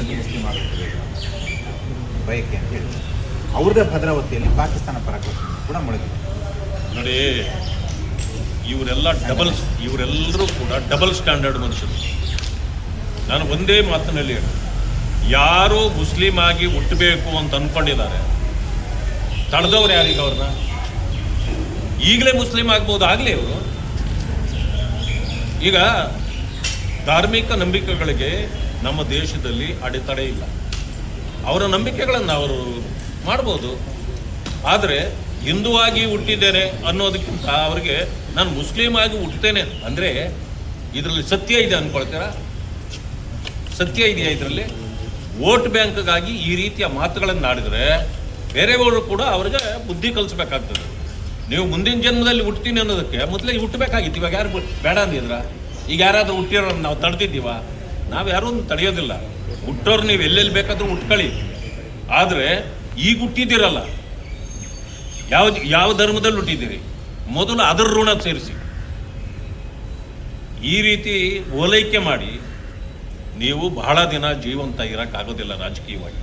ಭಾರತದಲ್ಲಿ ಮುಸ್ಲಿಂ ಆಡಳಿತಬೇಕು ಬಯಕೆ ಅಂತ ಹೇಳಿ ಅವ್ರದ್ದೇ ಭದ್ರಾವತಿಯಲ್ಲಿ ಪಾಕಿಸ್ತಾನ ಪರಾಕ್ರಮ ಕೂಡ ಮೊಳಗಿದೆ ನೋಡಿ. ಇವರೆಲ್ಲರೂ ಕೂಡ ಡಬಲ್ ಸ್ಟ್ಯಾಂಡರ್ಡ್ ಮನುಷ್ಯರು. ನಾನು ಒಂದೇ ಮಾತಿನಲ್ಲಿ ಹೇಳಿ, ಯಾರು ಮುಸ್ಲಿಂ ಆಗಿ ಹುಟ್ಟಬೇಕು ಅಂತ ಅಂದ್ಕೊಂಡಿದ್ದಾರೆ, ತಡೆದವ್ರು ಯಾರೀಗ ಅವ್ರನ್ನ? ಈಗಲೇ ಮುಸ್ಲಿಂ ಆಗ್ಬೋದು, ಆಗಲೇ ಅವರು. ಈಗ ಧಾರ್ಮಿಕ ನಂಬಿಕೆಗಳಿಗೆ ನಮ್ಮ ದೇಶದಲ್ಲಿ ಅಡೆತಡೆ ಇಲ್ಲ. ಅವರ ನಂಬಿಕೆಗಳನ್ನು ಅವರು ಮಾಡ್ಬೋದು. ಆದರೆ ಹಿಂದುವಾಗಿ ಹುಟ್ಟಿದ್ದೇನೆ ಅನ್ನೋದಕ್ಕಿಂತ ಅವರಿಗೆ ನಾನು ಮುಸ್ಲಿಂ ಆಗಿ ಹುಟ್ಟುತ್ತೇನೆ ಅಂದರೆ ಇದರಲ್ಲಿ ಸತ್ಯ ಇದೆ ಅಂದ್ಕೊಳ್ತೀರಾ? ಸತ್ಯ ಇದೆಯಾ ಇದರಲ್ಲಿ? ವೋಟ್ ಬ್ಯಾಂಕ್ಗಾಗಿ ಈ ರೀತಿಯ ಮಾತುಗಳನ್ನು ಆಡಿದರೆ ಬೇರೆಯವರು ಕೂಡ ಅವ್ರಿಗೆ ಬುದ್ಧಿ ಕಲಿಸ್ಬೇಕಾಗ್ತದೆ. ನೀವು ಮುಂದಿನ ಜನ್ಮದಲ್ಲಿ ಹುಟ್ತೀನಿ ಅನ್ನೋದಕ್ಕೆ ಮೊದಲೇ ಹುಟ್ಟಬೇಕಾಗಿತ್ತು. ಇವಾಗ ಯಾರು ಬೇಡ ಅಂದಿದ್ರ? ಈಗ ಯಾರಾದರೂ ಹುಟ್ಟಿರೋ ನಾವು ತಡೆದಿದ್ದೀವ? ನಾವು ಯಾರೂ ತಡೆಯೋದಿಲ್ಲ. ಹುಟ್ಟೋರು ನೀವು ಎಲ್ಲೆಲ್ಲಿ ಬೇಕಾದರೂ ಹುಟ್ಕೊಳ್ಳಿ. ಆದರೆ ಈಗ ಹುಟ್ಟಿದ್ದೀರಲ್ಲ, ಯಾವ ಧರ್ಮದಲ್ಲಿ ಹುಟ್ಟಿದ್ದೀರಿ, ಮೊದಲು ಅದರ ಋಣ ಸೇರಿಸಿ. ಈ ರೀತಿ ಓಲೈಕೆ ಮಾಡಿ ನೀವು ಬಹಳ ದಿನ ಜೀವಂತ ಇರೋಕ್ಕಾಗೋದಿಲ್ಲ ರಾಜಕೀಯವಾಗಿ.